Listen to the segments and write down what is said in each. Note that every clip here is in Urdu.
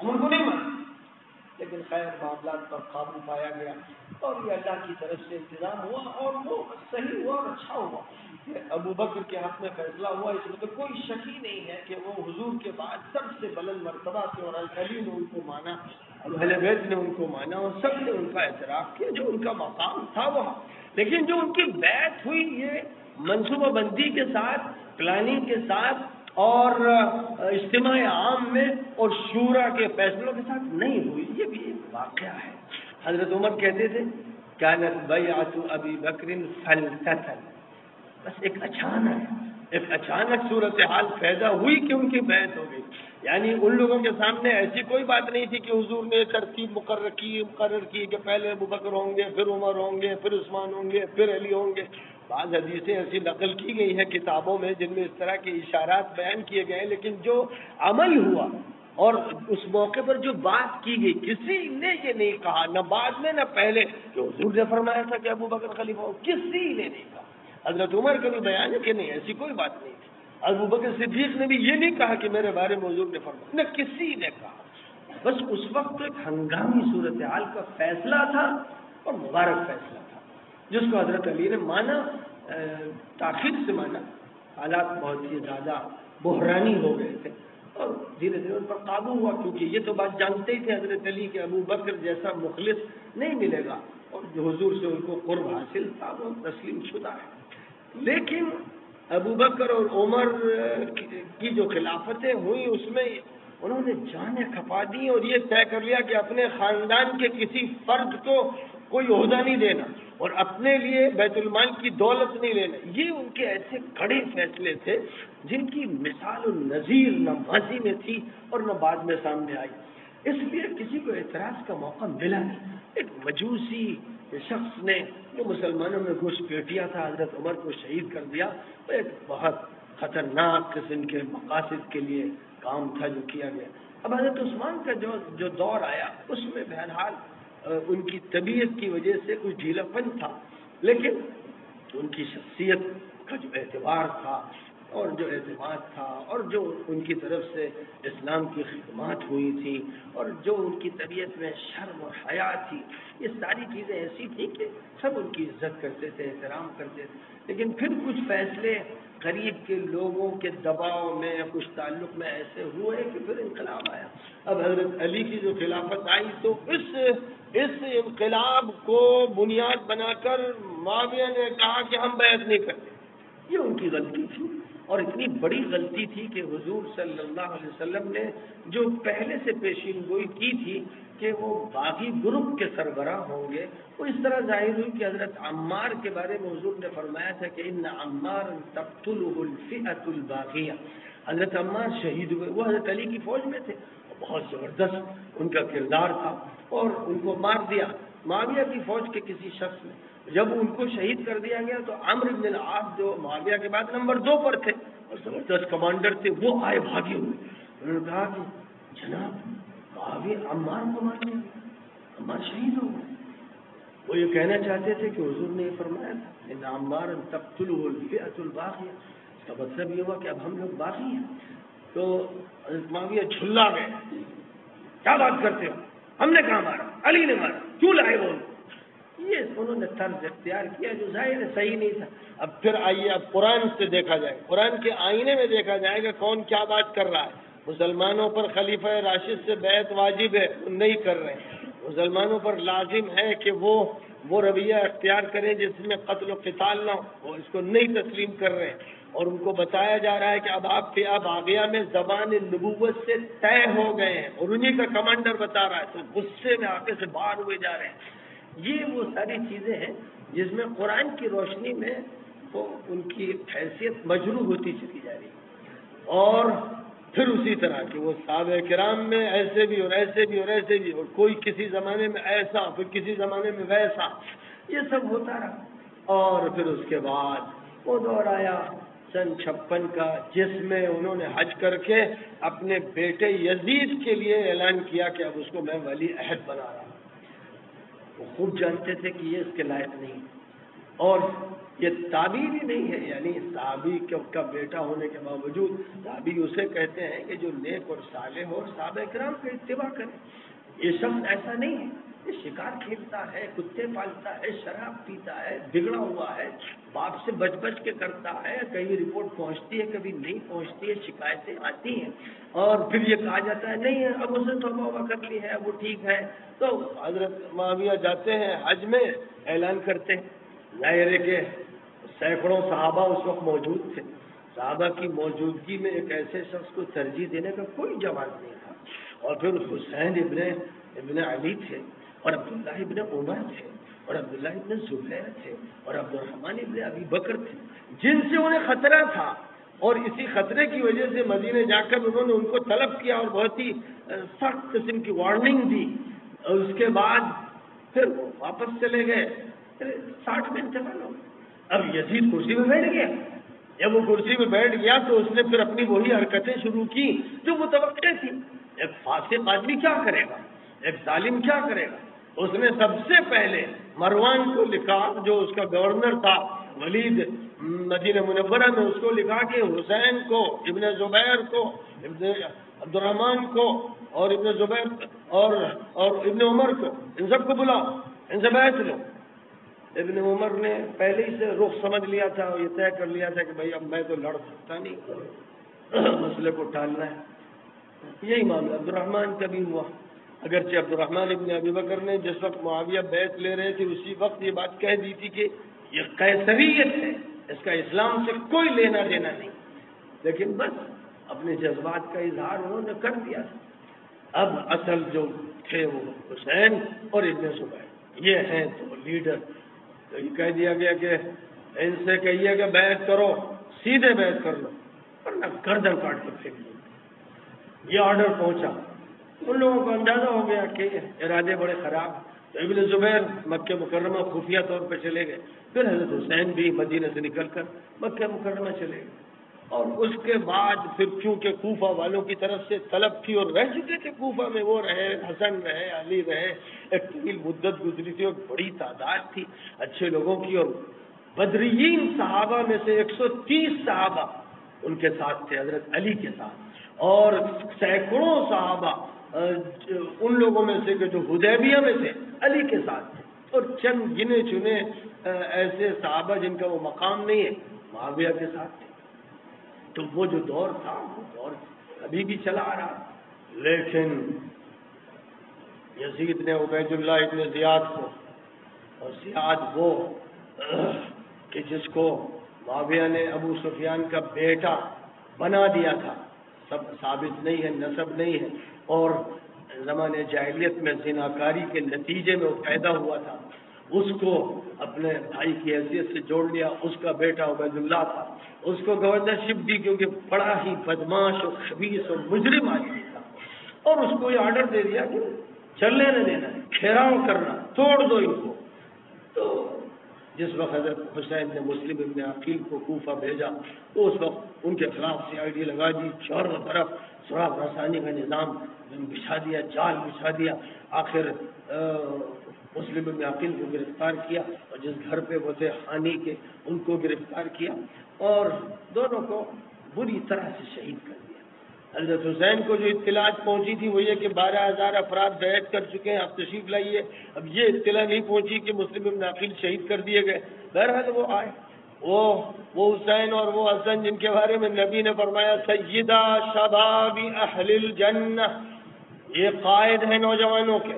ان کو نہیں مانا، لیکن خیر معاملات پر قابو پایا گیا اور یہ اللہ کی طرف سے انتظام ہوا اور وہ صحیح ہوا اور اچھا ہوا کہ ابو بکر کے حق میں فیصلہ ہوا۔ اس میں تو کوئی شک ہی نہیں ہے کہ وہ حضور کے بعد سب سے بلند مرتبہ تھے اور علی نے ان کو مانا، اہل بیت نے ان کو مانا اور سب نے ان کا اعتراف کیا جو ان کا مقام تھا وہاں۔ لیکن جو ان کی بیعت ہوئی یہ منصوبہ بندی کے ساتھ، پلاننگ کے ساتھ اور اجتماع عام میں اور شورا کے فیصلوں کے ساتھ نہیں ہوئی، یہ بھی ایک واقعہ ہے۔ حضرت عمر کہتے تھے کانت بیعت ابی بکر فلتتن، بس ایک اچانک صورتحال پیدا ہوئی کہ ان کی بیعت ہو گئی۔ یعنی ان لوگوں کے سامنے ایسی کوئی بات نہیں تھی کہ حضور نے ترتیب مقرر کی کہ پہلے ابو بکر ہوں گے، پھر عمر ہوں گے، پھر عثمان ہوں گے، پھر علی ہوں گے۔ بعض حدیثیں ایسی نقل کی گئی ہیں کتابوں میں جن میں اس طرح کے اشارات بیان کیے گئے ہیں، لیکن جو عمل ہوا اور اس موقع پر جو بات کی گئی کسی نے یہ نہیں کہا، نہ بعد میں نہ پہلے، کہ حضور نے فرمایا تھا کہ ابو بکر خلیفہ ہو، کسی نے نہیں کہا۔ حضرت عمر کا بھی بیان ہے کہ نہیں ایسی کوئی بات نہیں تھی۔ ابو بکر صدیق نے بھی یہ نہیں کہا کہ میرے بارے میں حضور نے فرمایا، نہ کسی نے کہا۔ بس اس وقت ایک ہنگامی صورتحال کا فیصلہ تھا اور مبارک فیصلہ تھا جس کو حضرت علی نے مانا، تاخیر سے مانا۔ حالات بہت ہی زیادہ بحرانی ہو گئے تھے اور دھیرے دھیرے ان پر قابو ہوا، کیونکہ یہ تو بات جانتے ہی تھے حضرت علی کہ ابو بکر جیسا مخلص نہیں ملے گا اور جو حضور سے ان کو قرب حاصل تھا وہ تسلیم شدہ ہے۔ لیکن ابو بکر اور عمر کی جو خلافتیں ہوئیں اس میں انہوں نے جانیں کھپا دی اور یہ طے کر لیا کہ اپنے خاندان کے کسی فرد کو کوئی عہدہ نہیں دینا اور اپنے لیے بیت المال کی دولت نہیں لینا۔ یہ ان کے ایسے کڑے فیصلے تھے جن کی مثال النظیر نہ ماضی میں تھی اور نہ بعد میں سامنے آئی، اس لیے کسی کو اعتراض کا موقع ملا نہیں۔ ایک مجوسی شخص نے جو مسلمانوں میں گھسپیٹیا تھا حضرت عمر کو شہید کر دیا، وہ ایک بہت خطرناک قسم کے مقاصد کے لیے کام تھا جو کیا گیا۔ اب حضرت عثمان کا جو دور آیا اس میں بہرحال ان کی طبیعت کی وجہ سے کچھ ڈھیلا پن تھا، لیکن ان کی شخصیت کا جو اعتبار تھا اور جو اعتماد تھا اور جو ان کی طرف سے اسلام کی خدمات ہوئی تھی اور جو ان کی طبیعت میں شرم اور حیا تھی، یہ ساری چیزیں ایسی تھیں کہ سب ان کی عزت کرتے تھے، احترام کرتے تھے۔ لیکن پھر کچھ فیصلے قریب کے لوگوں کے دباؤ میں کچھ تعلق میں ایسے ہوئے کہ پھر انقلاب آیا۔ اب حضرت علی کی جو خلافت آئی تو اس انقلاب کو بنیاد بنا کر معاویہ نے کہا کہ ہم بیعت نہیں کرتے۔ یہ ان کی غلطی تھی اور اتنی بڑی غلطی تھی کہ حضور صلی اللہ علیہ وسلم نے جو پہلے سے پیشین گوئی کی تھی کہ وہ باغی گروپ کے سربراہ ہوں گے، وہ اس طرح ظاہر ہوئی کہ حضرت عمار کے بارے میں حضور نے فرمایا تھا کہ ان عمار تقتلہ الفئۃ الباغیہ، حضرت عمار شہید ہوئے، وہ حضرت علی کی فوج میں تھے، بہت زبردست ان کا کردار تھا اور ان کو مار دیا معاویہ کی فوج کے کسی شخص نے۔ جب ان کو شہید کر دیا گیا تو عمرو بن العاص جو معاویہ کے بعد نمبر 2 پر تھے اور زبردست کمانڈر تھے، وہ آئے بھاگے ہوئے، انہوں نے کہا کہ جناب معاویہ عمار کو مار دیا، عمار شہید ہو گئے۔ وہ یہ کہنا چاہتے تھے کہ حضور نے یہ فرمایا تھا ان عمار تقتلہ الفئۃ الباغیہ، اس کا مطلب یہ ہوا کہ اب ہم لوگ باغی ہیں۔ تو حضرت معاویہ جھلا گئے، کیا بات کرتے ہو، ہم نے کہاں مارا، علی نے مارا، کیوں لائے وہ؟ یہ انہوں نے طرز اختیار کیا جو ظاہر صحیح نہیں تھا۔ اب پھر آئیے اب قرآن سے دیکھا جائے، قرآن کے آئینے میں دیکھا جائے کہ کون کیا بات کر رہا ہے۔ مسلمانوں پر خلیفہ راشد سے بیعت واجب ہے، وہ نہیں کر رہے ہیں۔ مسلمانوں پر لازم ہے کہ وہ رویہ اختیار کریں جس میں قتل و قتال نہ ہو، وہ اس کو نہیں تسلیم کر رہے ہیں اور ان کو بتایا جا رہا ہے کہ اب آپ کے باغیہ میں زبان نبوت سے طے ہو گئے ہیں اور انہی کا کمانڈر بتا رہا ہے، تو غصے میں آگے سے باہر ہوئے جا رہے ہیں۔ یہ وہ ساری چیزیں ہیں جس میں قرآن کی روشنی میں وہ ان کی حیثیت مجروح ہوتی چلی جا رہی ہے۔ اور پھر اسی طرح کہ وہ صحابہ کرام میں ایسے بھی اور ایسے بھی اور ایسے بھی، اور کوئی کسی زمانے میں ایسا پھر کسی زمانے میں ویسا، یہ سب ہوتا رہا۔ اور پھر اس کے بعد وہ دور آیا سن 56 کا جس میں انہوں نے حج کر کے اپنے بیٹے یزید کے لیے اعلان کیا کہ اب اس کو میں ولی عہد بنا رہا ہوں۔ وہ خوب جانتے تھے کہ یہ اس کے لائق نہیں، اور یہ تعبیر ہی نہیں ہے، یعنی صحابی کا بیٹا ہونے کے باوجود صحابی اسے کہتے ہیں کہ جو نیک اور صالح ہو اور صحابہ کرام کا اتباع کرے۔ یہ شخص ایسا نہیں ہے، یہ شکار کھیلتا ہے، کتے پالتا ہے، شراب پیتا ہے، بگڑا ہوا ہے، باپ سے بچ بچ کے کرتا ہے، کہیں رپورٹ پہنچتی ہے کبھی نہیں پہنچتی ہے، شکایتیں آتی ہیں اور پھر یہ کہا جاتا ہے نہیں ہے اب اسے توبہ کر لی ہے وہ ٹھیک ہے۔ تو حضرت معاویہ جاتے ہیں حج میں، اعلان کرتے ہیں، ظاہر کہ سینکڑوں صحابہ اس وقت موجود تھے، صحابہ کی موجودگی میں ایک ایسے شخص کو ترجیح دینے کا کوئی جواز نہیں تھا۔ اور پھر حسین ابن علی تھے اور عبداللہ ابن عمر تھے اور عبداللہ ابن زبیر تھے اور عبد الرحمن ابن ابی بکر تھے، جن سے انہیں خطرہ تھا، اور اسی خطرے کی وجہ سے مدینے جا کر انہوں نے ان کو طلب کیا اور بہت ہی سخت قسم کی وارننگ دی، اور اس کے بعد پھر وہ واپس چلے گئے۔ 60 میں انتقال ہو گیا۔ اب یزید کرسی میں بیٹھ گیا، جب وہ کرسی میں بیٹھ گیا تو اس نے پھر اپنی وہی حرکتیں شروع کی جو متوقع تھی۔ ایک فاسق آدمی کیا کرے گا، ایک ظالم کیا کرے گا؟ اس نے سب سے پہلے مروان کو لکھا، جو اس کا گورنر تھا ولید مدینہ منورہ میں، اس کو لکھا کہ حسین کو، ابن زبیر کو، ابن عبد الرحمن کو اور ابن زبیر اور ابن عمر کو، ان سب کو بلاؤ، ان سے بیعت لو۔ ابن عمر نے پہلے ہی سے رخ سمجھ لیا تھا اور یہ طے کر لیا تھا کہ بھائی اب میں تو لڑ سکتا نہیں، مسئلے کو ٹالنا ہے۔ یہی معاملہ عبد الرحمن کا بھی ہوا، اگرچہ عبد الرحمن ابن ابی بکر نے جس وقت معاویہ بیعت لے رہے تھے اسی وقت یہ بات کہہ دی تھی کہ یہ قیصریت ہے، اس کا اسلام سے کوئی لینا دینا نہیں، لیکن بس اپنے جذبات کا اظہار انہوں نے کر دیا تھا۔ اب اصل جو تھے وہ حسین اور ابن زبیر، یہ ہیں تو لیڈر۔ تو یہ کہہ دیا گیا کہ ان سے کہیے کہ بیعت کرو، سیدھے بیعت کر لو ورنہ گردن کاٹ کے پھینک دو۔ یہ آرڈر پہنچا، ان لوگوں کو اندازہ ہو گیا کہ ارادے بڑے خراب، تو ابن زبیر مکہ مکرمہ خفیہ طور پہ چلے گئے، پھر حضرت حسین بھی مدینہ سے نکل کر مکہ مکرمہ چلے گئے۔ اور اس کے بعد پھر چونکہ کوفہ والوں کی طرف سے طلب تھی اور رہ چکے تھے کوفہ میں، وہ رہے، حسن رہے، علی رہے، ایک طویل مدت گزری تھی اور بڑی تعداد تھی اچھے لوگوں کی، اور بدریین صحابہ میں سے 130 صحابہ ان کے ساتھ تھے حضرت علی کے ساتھ، اور سینکڑوں صحابہ ان لوگوں میں سے کہ جو حدیبیہ میں تھے علی کے ساتھ تھے، اور چند گنے چنے ایسے صحابہ جن کا وہ مقام نہیں ہے معاویہ کے ساتھ تھے۔ تو وہ جو دور تھا وہ دور ابھی بھی چلا آ رہا، لیکن یزید نے عبید اللہ ابن زیاد کو، اور زیاد وہ کہ جس کو معاویہ نے ابو سفیان کا بیٹا بنا دیا تھا، سب ثابت نہیں ہے، نسب نہیں ہے، اور زمانے جاہلیت میں زناکاری کے نتیجے میں وہ پیدا ہوا تھا، اس کو اپنے بھائی کی حیثیت سے جوڑ لیا، اس کا بیٹا عبید اللہ تھا، اس کو گورنرشپ دی کیونکہ بڑا ہی بدماش اور خبیث اور مجرم آدمی تھا، اور اس کو یہ آرڈر دے دیا کہ چلنے نہ دینا، گھیراؤ کرنا، توڑ دو ان کو۔ تو جس وقت حضرت حسین نے مسلم ابن عقیل کو کوفہ بھیجا تو اس وقت ان کے خلاف CID لگا دی، چاروں طرف سراغ رسانی کا نظام بچھا دیا، جال بچھا دیا، آخر مسلم ابن عقیل کو گرفتار کیا اور جس گھر پہ وہ تھے حانی کے ان کو گرفتار کیا اور دونوں کو بری طرح سے شہید کر دیا۔ حضرت حسین کو جو اطلاعات پہنچی تھی وہ یہ کہ 12,000 افراد بیعت کر چکے ہیں، آپ تشریف لائیے، اب یہ اطلاع نہیں پہنچی کہ مسلم ابن عقیل شہید کر دیے گئے۔ بہرحال وہ آئے، وہ حسین اور وہ حسن جن کے بارے میں نبی نے فرمایا سیدہ شباب اہل الجنہ، یہ قائد ہیں نوجوانوں کے،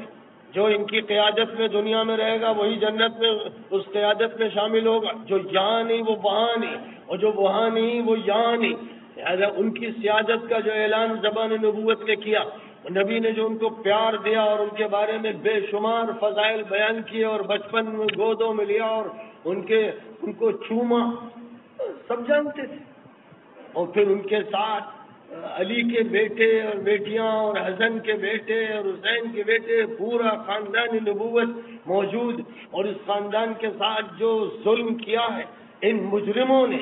جو ان کی قیادت میں دنیا میں رہے گا وہی جنت میں اس قیادت میں شامل ہوگا، جو یہاں نہیں وہ وہاں نہیں، اور جو وہاں نہیں وہ یہاں نہیں۔ لہٰذا ان کی سیادت کا جو اعلان زبان نبوت نے کیا، نبی نے جو ان کو پیار دیا اور ان کے بارے میں بے شمار فضائل بیان کیے اور بچپن میں گودوں میں لیا اور ان کو چوما، سب جانتے تھے۔ اور پھر ان کے ساتھ علی کے بیٹے اور بیٹیاں اور حسن کے بیٹے اور حسین کے بیٹے، پورا خاندان نبوت موجود، اور اس خاندان کے ساتھ جو ظلم کیا ہے ان مجرموں نے،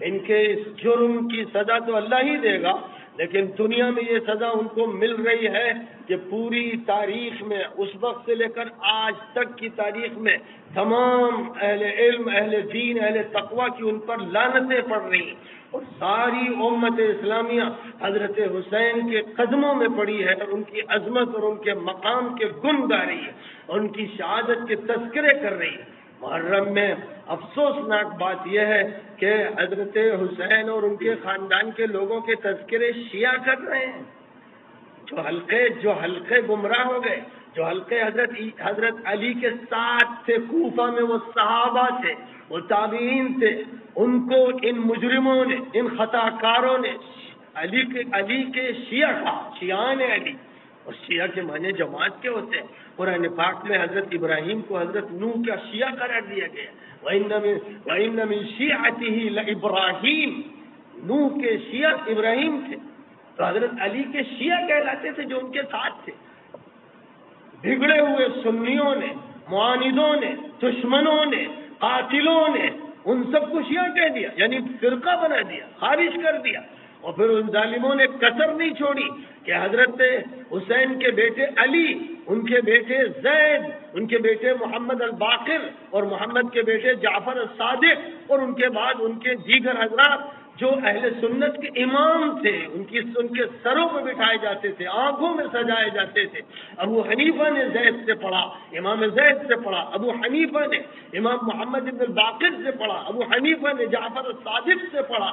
ان کے اس جرم کی سزا تو اللہ ہی دے گا، لیکن دنیا میں یہ سزا ان کو مل رہی ہے کہ پوری تاریخ میں اس وقت سے لے کر آج تک کی تاریخ میں تمام اہل علم، اہل دین، اہل تقوی کی ان پر لعنتیں پڑ رہی ہیں، اور ساری امت اسلامیہ حضرت حسین کے قدموں میں پڑی ہے اور ان کی عظمت اور ان کے مقام کے گن گا رہی ہے اور ان کی شہادت کے تذکرے کر رہی ہے۔ محرم میں افسوسناک بات یہ ہے کہ حضرت حسین اور ان کے خاندان کے لوگوں کے تذکرے شیعہ کر رہے ہیں، جو حلقے گمراہ ہو گئے، جو حلقے حضرت علی کے ساتھ تھے کوفہ میں، وہ صحابہ تھے، وہ تابعین تھے، ان کو ان مجرموں نے، ان خطا کاروں نے علی کے شیعہ کہا، شیعان علی، اور شیعہ کے معنی جماعت کے ہوتے ہیں۔ قرآن پاک میں حضرت ابراہیم کو حضرت نوح کا شیعہ قرار دیا گیا، وَإِنَّ مِن شِيعَتِهِ لَإِبْرَاهِيمَ، نوح کے شیعہ ابراہیم تھے، تو حضرت علی کے شیعہ کہلاتے تھے جو ان کے ساتھ تھے۔ بگڑے ہوئے سنیوں نے، معاندوں نے، دشمنوں نے، قاتلوں نے ان سب کو شیعہ کہہ دیا، یعنی فرقہ بنا دیا، خارج کر دیا، اور پھر ان ظالموں نے کسر نہیں چھوڑی کہ حضرت حسین کے بیٹے علی، ان کے بیٹے زید، ان کے بیٹے محمد الباقر اور محمد کے بیٹے جعفر الصادق، اور ان کے بعد ان کے دیگر حضرات جو اہل سنت کے امام تھے، ان کے سروں پہ بٹھائے جاتے تھے، آنکھوں میں سجائے جاتے تھے۔ ابو حنیفہ نے زید سے پڑھا، امام زید سے پڑھا، ابو حنیفہ نے امام محمد بن الباقر سے پڑھا، ابو حنیفہ نے جعفر الصادق سے پڑھا،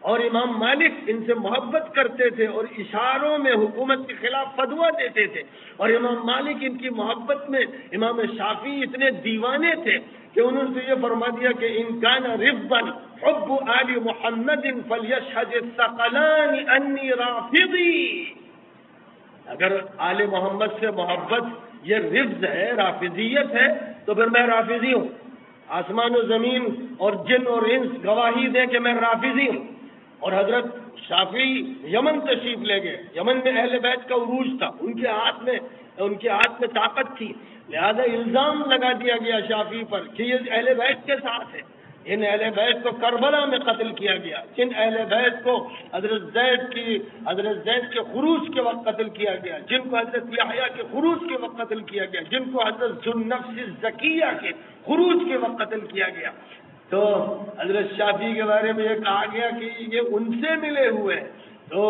اور امام مالک ان سے محبت کرتے تھے اور اشاروں میں حکومت کے خلاف فتویٰ دیتے تھے، اور امام مالک ان کی محبت میں امام شافعی اتنے دیوانے تھے کہ انہوں نے یہ فرما دیا کہ ان کان رفضا حب آل محمد فلیشہد الثقلان انی رافضی، اگر آل محمد سے محبت یہ رفض ہے، رافضیت ہے، تو پھر میں رافضی ہوں، آسمان و زمین اور جن اور انس گواہی دیں کہ میں رافضی ہوں۔ اور حضرت شافعی یمن تشریف لے گئے، یمن میں اہل بیت کا عروج تھا، ان کے ہاتھ میں طاقت تھی، لہذا الزام لگا دیا گیا شافعی پر کہ یہ اہل بیت کے ساتھ ہے۔ ان اہل بیت کو کربلا میں قتل کیا گیا، جن اہل بیت کو حضرت زید کے خروج کے وقت قتل کیا گیا، جن کو حضرت یحییٰ کے خروج کے وقت قتل کیا گیا، جن کو حضرت ذوالنفس الزکیہ کے خروج کے وقت قتل کیا گیا۔ تو حضرت شافعی کے بارے میں یہ کہا گیا کہ یہ ان سے ملے ہوئے ہیں۔ تو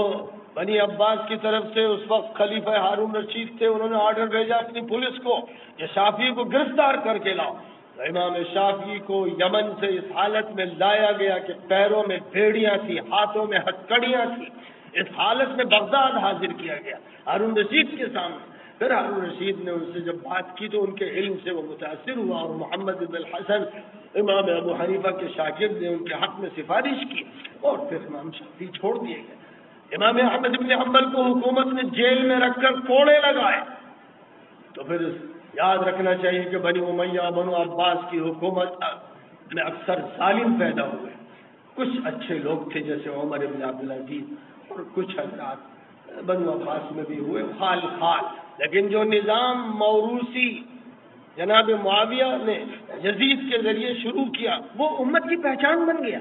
بنی عباس کی طرف سے اس وقت خلیفہ ہارون رشید تھے، انہوں نے آرڈر بھیجا اپنی پولیس کو کہ شافعی کو گرفتار کر کے لاؤ۔ تو امام شافعی کو یمن سے اس حالت میں لایا گیا کہ پیروں میں بھیڑیاں تھیں، ہاتھوں میں ہتکڑیاں تھیں، اس حالت میں بغداد حاضر کیا گیا ہارون رشید کے سامنے۔ پھر ہارون رشید نے ان سے جب بات کی تو ان کے علم سے وہ متاثر ہوا، اور محمد بن الحسن امام ابو حنیفہ کے شاگرد نے ان کے حق میں سفارش کی، اور پھر امام شافعی چھوڑ دیے گئے۔ امام احمد بن حنبل کو حکومت نے جیل میں رکھ کر کوڑے لگائے۔ تو پھر یاد رکھنا چاہیے کہ بنی امیہ، بنو عباس کی حکومت میں اکثر ظالم پیدا ہوئے، کچھ اچھے لوگ تھے جیسے عمر بن عبدالعزیز، اور کچھ حضرات بنو عباس میں بھی ہوئے خال، لیکن جو نظام موروثی جناب معاویہ نے یزید کے ذریعے شروع کیا وہ امت کی پہچان بن گیا۔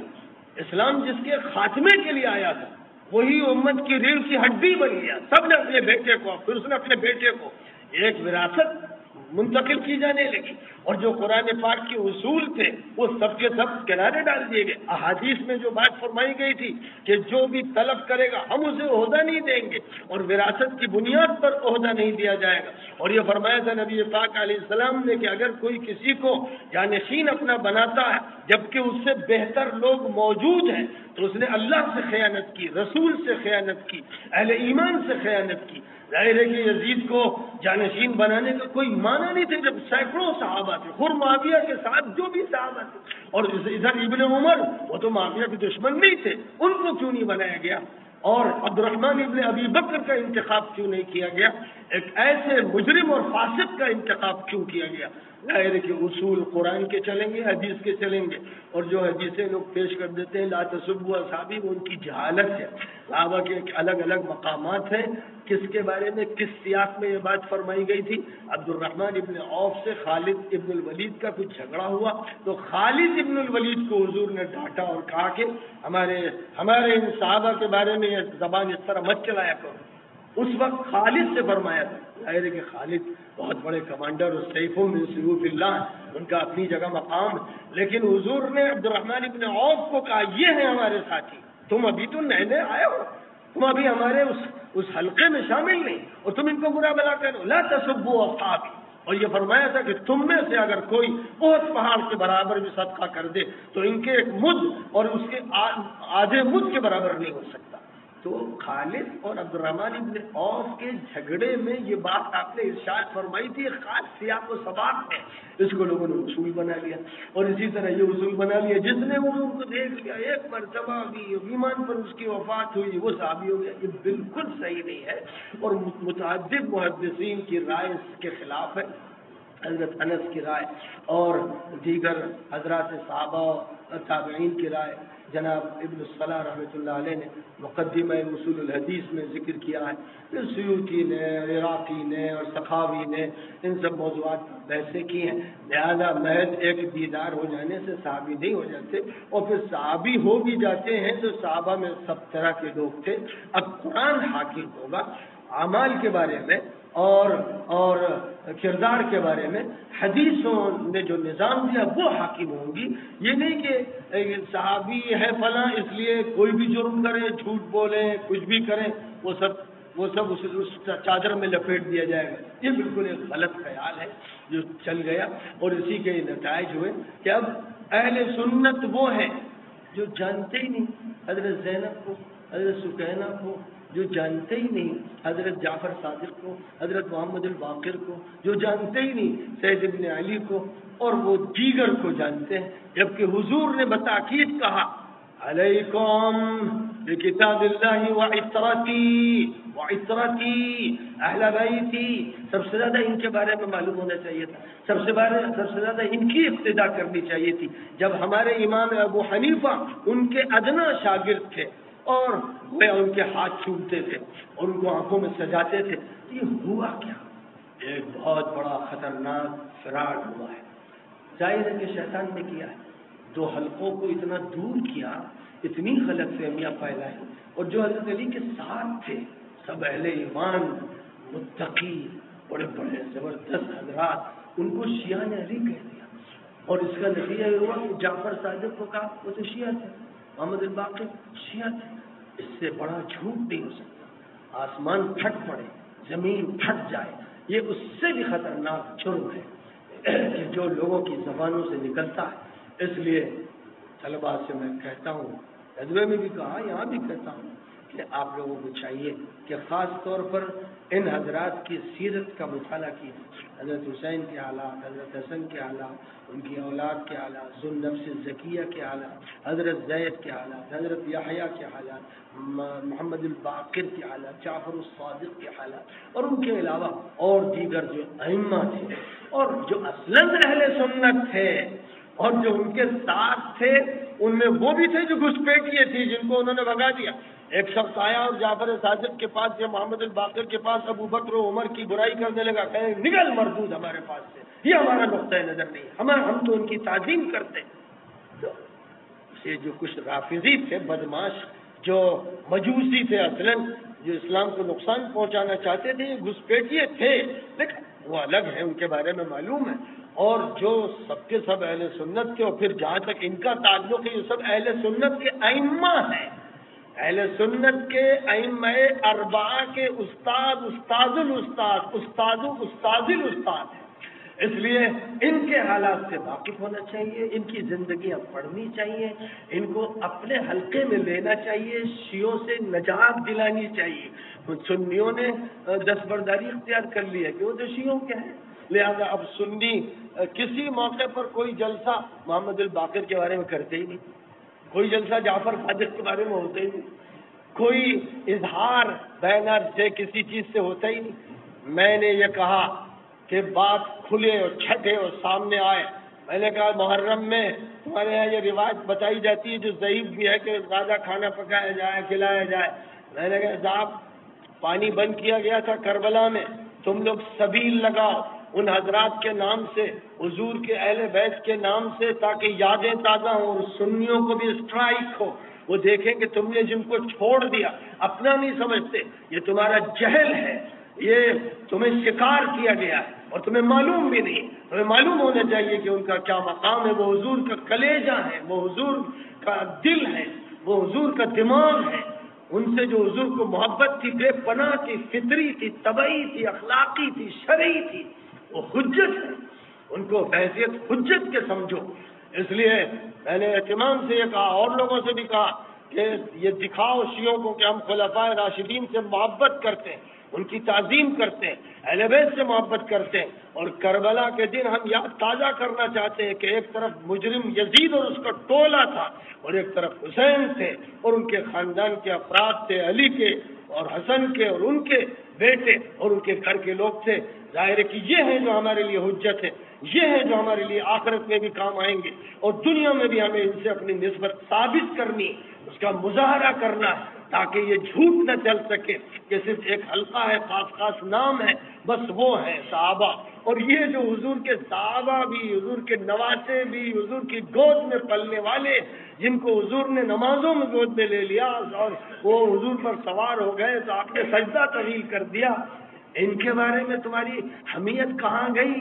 اسلام جس کے خاتمے کے لیے آیا تھا وہی امت کی ریڑھ کی ہڈی بن گیا۔ سب نے اپنے بیٹے کو، پھر اس نے اپنے بیٹے کو، ایک وراثت منتقل کی جانے لگی، اور جو قرآن پاک کے اصول تھے وہ سب کے سب کنارے ڈال دیے گئے۔ احادیث میں جو بات فرمائی گئی تھی کہ جو بھی طلب کرے گا ہم اسے عہدہ نہیں دیں گے، اور وراثت کی بنیاد پر عہدہ نہیں دیا جائے گا، اور یہ فرمایا تھا نبی پاک علیہ السلام نے کہ اگر کوئی کسی کو جانشین اپنا بناتا ہے جبکہ اس سے بہتر لوگ موجود ہیں تو اس نے اللہ سے خیانت کی، رسول سے خیانت کی، اہل ایمان سے خیانت کی۔ ظاہر ہے کہ یزید کو جانشین بنانے کا کوئی معنی نہیں تھے جب سینکڑوں صحابہ تھے، خود معاویہ کے ساتھ جو بھی صحابہ تھے، اور ادھر ابن عمر وہ تو معاویہ کے دشمن نہیں تھے، ان کو کیوں نہیں بنایا گیا؟ اور عبد الرحمن ابن ابی بکر کا انتخاب کیوں نہیں کیا گیا؟ ایک ایسے مجرم اور فاسق کا انتخاب کیوں کیا گیا؟ ظاہر ہے کہ اصول قرآن کے چلیں گے، حدیث کے چلیں گے، اور جو حدیثیں لوگ پیش کر دیتے ہیں لا تسبوا اصحابی، وہ ان کی جہالت ہے۔ صحابہ کے الگ الگ مقامات ہیں، کس کے بارے میں کس سیاق میں یہ بات فرمائی گئی تھی؟ عبد الرحمن ابن عوف سے خالد ابن الولید کا کچھ جھگڑا ہوا تو خالد ابن الولید کو حضور نے ڈانٹا اور کہا کہ ہمارے ان صحابہ کے بارے میں یہ زبان اس طرح مت چلایا کرو۔ اس وقت خالد سے فرمایا تھا، ظاہر ہے کہ خالد بہت بڑے کمانڈر اور سیفوں من سیوف اللہ، ان کا اپنی جگہ مقام، لیکن حضور نے عبد الرحمن ابن عوف کو کہا یہ ہیں ہمارے ساتھی، تم ابھی تو نئے نئے آئے ہو، تم ابھی ہمارے اس حلقے میں شامل نہیں اور تم ان کو برا بلا کرو، لا تسبوا اصحابی۔ اور یہ فرمایا تھا کہ تم میں سے اگر کوئی بہت پہاڑ کے برابر بھی صدقہ کر دے تو ان کے ایک مد اور اس کے آدھے مد کے برابر نہیں ہو سکتا۔ تو خالد اور عبد الرحمن ابن عوف کے جھگڑے میں یہ بات آپ نے ارشاد فرمائی تھی، خاص سیاق و سباق ہے، اس کو لوگوں نے اصول بنا لیا، اور اسی طرح یہ اصول بنا لیا جس نے حضور کو دیکھ لیا ایک مرتبہ بھی ایمان پر اس کی وفات ہوئی وہ صحابی ہو گیا، یہ بالکل صحیح نہیں ہے، اور متعدد محدثین کی رائے اس کے خلاف ہے، حضرت انس کی رائے اور دیگر حضرات صحابہ تابعین کی رائے۔ جناب ابن الصلاح رحمۃ اللہ علیہ نے مقدمہ اصول الحدیث میں ذکر کیا ہے، پھر سیوطی نے، عراقی نے اور سخاوی نے ان سب موضوعات پر بحثیں کی ہیں، لہذا محض ایک دیدار ہو جانے سے صحابی نہیں ہو جاتے، اور پھر صحابی ہو بھی جاتے ہیں تو صحابہ میں سب طرح کے لوگ تھے۔ اب قرآن حاکم ہوگا اعمال کے بارے میں اور کردار کے بارے میں، حدیثوں نے جو نظام دیا وہ حاکم ہوں گی، یہ نہیں کہ صحابی ہے فلاں اس لیے کوئی بھی جرم کرے، جھوٹ بولے، کچھ بھی کریں، وہ سب اس چادر میں لپیٹ دیا جائے گا، یہ بالکل ایک غلط خیال ہے جو چل گیا، اور اسی کے نتائج ہوئے کہ اب اہل سنت وہ ہیں جو جانتے ہی نہیں حضرت زینب کو، حضرت سکینہ کو، جو جانتے ہی نہیں حضرت جعفر صادق کو، حضرت محمد الباقر کو، جو جانتے ہی نہیں سید ابن علی کو، اور وہ دیگر کو جانتے ہیں، جبکہ حضور نے بتاکید کہا علیکم بکتاب اللہ وعطرتی اہل بیتی، سب سے زیادہ ان کے بارے میں معلوم ہونا چاہیے تھا، سب سے زیادہ ان کی اقتداء کرنی چاہیے تھی۔ جب ہمارے امام ابو حنیفہ ان کے ادنا شاگرد تھے اور وہ ان کے ہاتھ چومتے تھے اور ان کو آنکھوں میں سجاتے تھے، یہ ہوا کیا؟ ایک بہت بڑا خطرناک فراڈ ہوا ہے، ظاہر ہے کہ شیطان نے کیا ہے، دو حلقوں کو اتنا دور کیا، اتنی غلط فہمیاں پھیلائی، اور جو حضرت علی کے ساتھ تھے سب اہل ایمان متقی بڑے بڑے زبردست حضرات، ان کو شیعہ نے علی کہہ دیا، اور اس کا نتیجہ یہ ہوا کہ جعفر صادق کو کہا وہ تو شیعہ تھے، محمد الباقر شیعہ تھے، اس سے بڑا جھوٹ نہیں ہو سکتا، آسمان پھٹ پڑے، زمین پھٹ جائے، یہ اس سے بھی خطرناک جرم ہے کہ جو لوگوں کی زبانوں سے نکلتا ہے۔ اس لیے طلباء سے میں کہتا ہوں، ندوے میں بھی کہا، یہاں بھی کہتا ہوں کہ آپ لوگوں کو چاہیے کہ خاص طور پر ان حضرات کی سیرت کا مطالعہ کیجیے، حضرت حسین کے حالات، حضرت حسن کے حالات، ان کی اولاد کے حالات، ذو النفس الزکیہ کے حالات، حضرت زید کے حالات، حضرت یحییٰ کے حالات، محمد الباقر کے حالات، جعفر الصادق کے حالات، اور ان کے علاوہ اور دیگر جو ائمہ تھے اور جو اصلاً اہل سنت تھے اور جو ان کے ساتھ تھے، ان میں وہ بھی تھے جو گھسپیٹیے تھی جن کو انہوں نے بھگا دیا۔ ایک شخص آیا اور جعفر صادق کے پاس یا محمد الباقر کے پاس ابو بکر و عمر کی برائی کرنے لگا، کہے نکل مردود ہمارے پاس سے، یہ ہمارا نقطۂ نظر نہیں، ہم تو ان کی تعظیم کرتے۔ تو یہ جو کچھ رافضی تھے بدماش، جو مجوسی تھے اصلاً، جو اسلام کو نقصان پہنچانا چاہتے تھے، یہ گھسپیٹیے تھے، لیکن وہ الگ ہیں، ان کے بارے میں معلوم ہے، اور جو سب کے سب اہل سنت کے، اور پھر جہاں تک ان کا تعلق ہے، یہ سب اہل سنت کے ائمہ ہیں، اہل سنت کے ائمہ اربعہ کے استاد، استاد الاستاد، استاد استاد الاستاد ہیں، اس لیے ان کے حالات سے واقف ہونا چاہیے، ان کی زندگیاں پڑھنی چاہیے، ان کو اپنے حلقے میں لینا چاہیے، شیعوں سے نجات دلانی چاہیے۔ سنیوں نے دستبرداری اختیار کر لی ہے کہ وہ تو شیعوں کے ہیں، لہذا اب سنی کسی موقع پر کوئی جلسہ محمد الباقر کے بارے میں کرتے ہی نہیں، کوئی جلسہ جعفر صادق کے بارے میں ہوتا ہی نہیں، کوئی اظہار بینر سے کسی چیز سے ہوتا ہی نہیں۔ میں نے یہ کہا کہ بات کھلے اور چھٹے اور سامنے آئے، میں نے کہا محرم میں تمہارے یہاں یہ روایت بتائی جاتی ہے جو ضعیف بھی ہے کہ زیادہ کھانا پکایا جائے، کھلایا جائے، میں نے کہا صاحب پانی بند کیا گیا تھا کربلا میں، تم لوگ سبیل لگاؤ ان حضرات کے نام سے، حضور کے اہل بیت کے نام سے، تاکہ یادیں تازہ ہوں اور سنیوں کو بھی اسٹرائک ہو، وہ دیکھیں کہ تم نے جن کو چھوڑ دیا اپنا نہیں سمجھتے، یہ تمہارا جہل ہے، یہ تمہیں شکار کیا گیا ہے اور تمہیں معلوم بھی نہیں، تمہیں معلوم ہونا چاہیے کہ ان کا کیا مقام ہے، وہ حضور کا کلیجہ ہے، وہ حضور کا دل ہے، وہ حضور کا دماغ ہے، ان سے جو حضور کو محبت تھی، بے پناہ تھی، فطری تھی، طبعی تھی، اخلاقی تھی، شرعی تھی، وہ حجت ہے، ان کو بحیثیت حجت کے سمجھو۔ اس لیے میں نے اہتمام سے یہ کہا، اور لوگوں سے بھی کہا کہ یہ دکھاؤ شیعوں کو کہ ہم خلفائے راشدین سے محبت کرتے ہیں، ان کی تعظیم کرتے ہیں، اہل بیت سے محبت کرتے ہیں، اور کربلا کے دن ہم یاد تازہ کرنا چاہتے ہیں کہ ایک طرف مجرم یزید اور اس کا ٹولہ تھا، اور ایک طرف حسین تھے اور ان کے خاندان کے افراد تھے، علی کے اور حسن کے اور ان کے بیٹے اور ان کے گھر کے لوگ تھے۔ ظاہر ہے کہ یہ ہیں جو ہمارے لیے حجت ہے، یہ ہیں جو ہمارے لیے آخرت میں بھی کام آئیں گے، اور دنیا میں بھی ہمیں ان سے اپنی نسبت ثابت کرنی، اس کا مظاہرہ کرنا ہے، تاکہ یہ جھوٹ نہ چل سکے کہ صرف ایک حلقہ ہے، خاص نام ہے، بس وہ ہے صحابہ، اور یہ جو حضور کے صحابہ بھی، حضور کے نواسے بھی، حضور کی گود میں پلنے والے، جن کو حضور نے نمازوں میں گود میں لے لیا اور وہ حضور پر سوار ہو گئے تو آپ نے سجدہ طویل کر دیا، ان کے بارے میں تمہاری حمیت کہاں گئی؟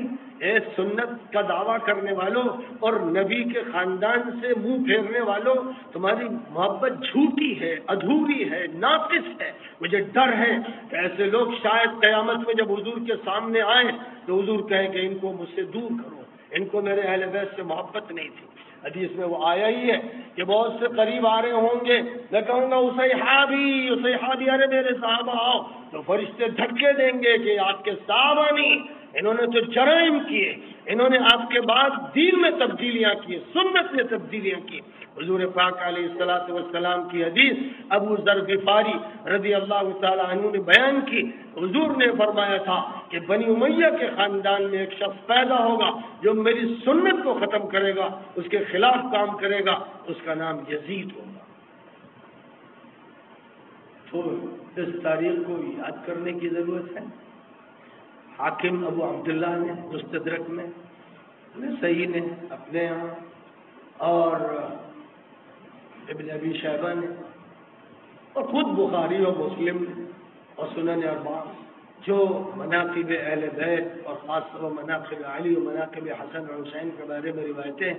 اے سنت کا دعویٰ کرنے والوں اور نبی کے خاندان سے منہ پھیرنے والوں، تمہاری محبت جھوٹی ہے، ادھوری ہے، ناقص ہے۔ مجھے ڈر ہے کہ ایسے لوگ شاید قیامت میں جب حضور کے سامنے آئیں تو حضور کہیں کہ ان کو مجھ سے دور کرو، ان کو میرے اہل بیت سے محبت نہیں تھی۔ حدیث میں وہ آیا ہی ہے کہ بہت سے قریب آ رہے ہوں گے، میں کہوں گا اسیحابی، ارے میرے صحابہ آؤ، تو فرشتے دھکے دیں گے کہ آپ کے صحابہ نہیں، انہوں نے تو جرائم کیے، انہوں نے آپ کے بعد دین میں تبدیلیاں کی، سنت میں تبدیلیاں کی۔ حضور پاک علیہ الصلوۃ والسلام کی حدیث ابو ذر غفاری رضی اللہ تعالی عنہ نے بیان کی، حضور نے فرمایا تھا کہ بنی امیہ کے خاندان میں ایک شخص پیدا ہوگا جو میری سنت کو ختم کرے گا، اس کے خلاف کام کرے گا، اس کا نام یزید ہوگا۔ تو اس تاریخ کو یاد کرنے کی ضرورت ہے۔ حاکم ابو عبداللہ نے مستدرک میں، صحیح نے اپنے یہاں، اور ابن ابی شیبہ نے، اور خود بخاری اور مسلم اور سنن اربعہ جو مناقب اہل بیت اور خاص طور مناقب علی و مناقب حسن اور حسین کے بارے میں روایتیں،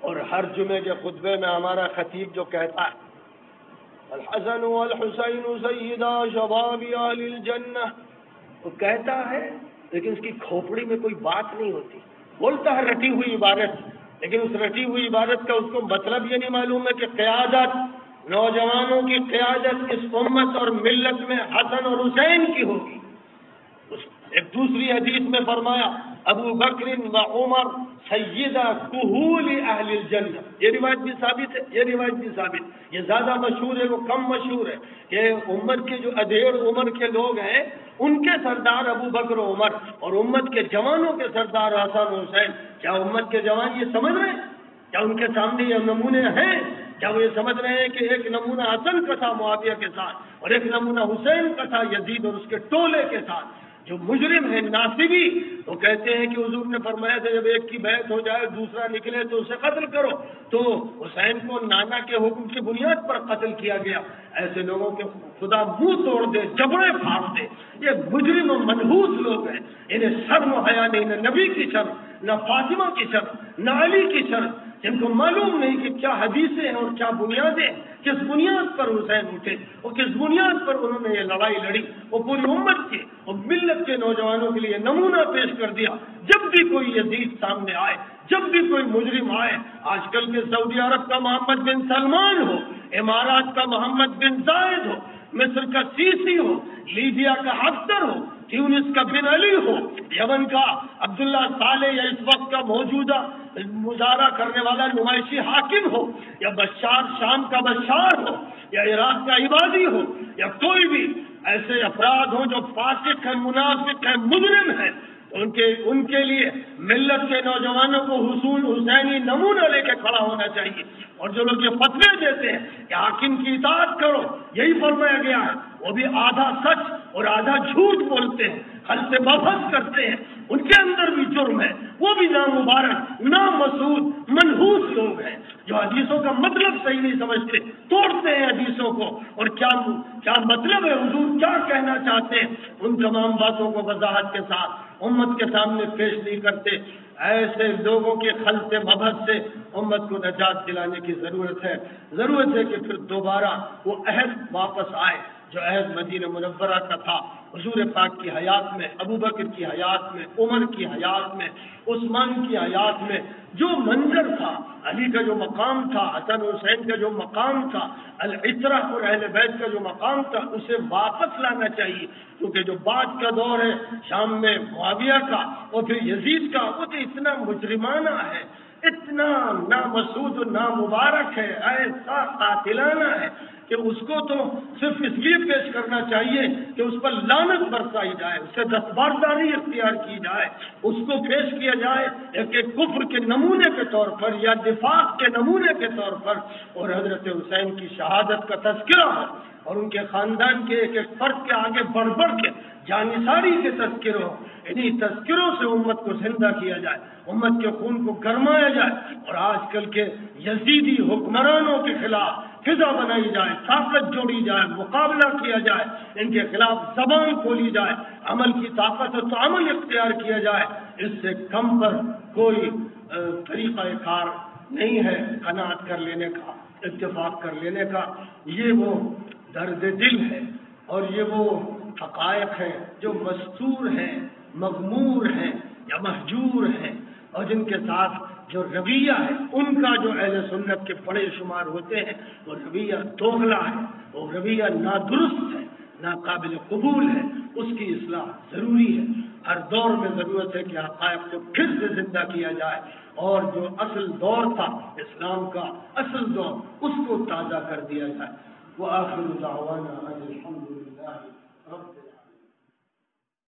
اور ہر جمعے کے خطبے میں ہمارا خطیب جو کہتا ہے الحسن والحسین سیدا شباب اہل الجنہ، وہ کہتا ہے لیکن اس کی کھوپڑی میں کوئی بات نہیں ہوتی، بولتا ہے رٹی ہوئی عبارت، لیکن اس رٹی ہوئی عبارت کا اس کو مطلب یہ نہیں معلوم ہے کہ قیادت، نوجوانوں کی قیادت اس امت اور ملت میں حسن اور حسین کی ہوگی۔ ایک دوسری حدیث میں فرمایا ابو بکر و عمر سیدہ کہول اہل الجنہ، یہ روایت بھی ثابت ہے، یہ روایت بھی ثابت، یہ زیادہ مشہور ہے وہ کم مشہور ہے کہ امت کے جو ادھیڑ عمر کے لوگ ہیں ان کے سردار ابو بکر و عمر، اور امت کے جوانوں کے سردار حسن و حسین۔ کیا امت کے جوان یہ سمجھ رہے ہیں؟ کیا ان کے سامنے یہ نمونے ہیں؟ کیا وہ یہ سمجھ رہے ہیں کہ ایک نمونہ حسن کا تھا معاویہ کے ساتھ اور ایک نمونہ حسین کا تھا یزید اور اس کے ٹولے کے ساتھ؟ جو مجرم ہے ناصبی، وہ کہتے ہیں کہ حضور نے فرمایا تھا جب ایک کی بیعت ہو جائے دوسرا نکلے تو اسے قتل کرو، تو حسین کو نانا کے حکم کی بنیاد پر قتل کیا گیا۔ ایسے لوگوں کے خدا منہ توڑ دے، جبڑے پھاڑ دے، یہ مجرم و منحوس لوگ ہیں، انہیں شرم و حیا نہیں، نہ نبی کی شرم، نہ فاطمہ کی شرم، نہ علی کی شرم، جن کو معلوم نہیں کہ کیا حدیثیں ہیں اور کیا بنیادیں، کس بنیاد پر حسین اٹھے اور کس بنیاد پر انہوں نے یہ لڑائی لڑی، وہ پوری امت کے اور ملت کے نوجوانوں کے لیے نمونہ پیش کر دیا۔ جب بھی کوئی یزید سامنے آئے، جب بھی کوئی مجرم آئے، آج کل کے سعودی عرب کا محمد بن سلمان ہو، امارات کا محمد بن زائد ہو، مصر کا سیسی ہو، لیبیا کا حفتر ہو، تیونس کا بن علی ہو، یمن کا عبداللہ صالح، یا اس وقت کا موجودہ مظاہرہ کرنے والا نمائشی حاکم ہو، یا بشار شام کا بشار ہو، یا عراق کا عبادی ہو، یا کوئی بھی ایسے افراد ہوں جو فاسق ہیں، منافق ہیں، مجرم ہیں، ان کے لیے ملت کے نوجوانوں کو حصول حسینی نمونہ لے کے کھڑا ہونا چاہیے۔ اور جو لوگ یہ فتوے دیتے ہیں کہ حاکم کی اطاعت کرو، یہی فرمایا گیا ہے وہ بھی آدھا سچ اور آدھا جھوٹ بولتے ہیں، خلط مبحث کرتے ہیں، ان کے اندر بھی جرم ہے، وہ بھی نامبارک، نامسعود، منحوس لوگ ہیں جو حدیثوں کا مطلب صحیح نہیں سمجھتے، توڑتے ہیں حدیثوں کو، اور کیا مطلب ہے، حضور کیا کہنا چاہتے ہیں، ان تمام باتوں کو وضاحت کے ساتھ امت کے سامنے پیش نہیں کرتے۔ ایسے لوگوں کے خلط مبحث سے امت کو نجات دلانے کی ضرورت ہے کہ پھر دوبارہ وہ عہد واپس آئے جو عہد مدینہ منورہ کا تھا، حضور پاک کی حیات میں، ابو بکر کی حیات میں، عمر کی حیات میں، عثمان کی حیات میں جو منظر تھا، علی کا جو مقام تھا، حسن حسین کا جو مقام تھا، العترہ اور اہل بیت کا جو مقام تھا، اسے واپس لانا چاہیے، کیونکہ جو بعد کا دور ہے شام میں معاویہ کا اور پھر یزید کا، وہ تو اتنا مجرمانہ ہے، اتنا نامسعود و نامبارک ہے، ایسا قاتلانہ ہے کہ اس کو تو صرف اس لیے پیش کرنا چاہیے کہ اس پر لعنت برسائی جائے، اسے دستبرداری اختیار کی جائے، اس کو پیش کیا جائے ایک کفر کے نمونے کے طور پر یا نفاق کے نمونے کے طور پر، اور حضرت حسین کی شہادت کا تذکرہ ہو اور ان کے خاندان کے ایک فرد کے آگے بڑھ کے جانثاری کے تذکرے ہو، انہیں تذکروں سے امت کو زندہ کیا جائے، امت کے خون کو گرمایا جائے، اور آج کل کے یزیدی حکمرانوں کے خلاف فضا بنائی جائے، طاقت جوڑی جائے، مقابلہ کیا جائے، ان کے خلاف زبان کھولی جائے، عمل کی طاقت ہے تو عمل اختیار کیا جائے، اس سے کم پر کوئی طریقہ کار نہیں ہے قناعت کر لینے کا، اتفاق کر لینے کا۔ یہ وہ درد دل ہے اور یہ وہ حقائق ہیں جو مستور ہیں، مغمور ہیں یا مہجور ہیں، اور جن کے ساتھ جو رویہ ہے ان کا جو اہل سنت کے بڑے شمار ہوتے ہیں، وہ رویہ دوغلا ہے، وہ رویہ نادرست ہے، ناقابل قبول ہے، اس کی اصلاح ضروری ہے۔ ہر دور میں ضرورت ہے کہ حقائق کو پھر سے زندہ کیا جائے، اور جو اصل دور تھا اسلام کا، اصل دور، اس کو تازہ کر دیا جائے۔ وآخر دعوانا ان الحمد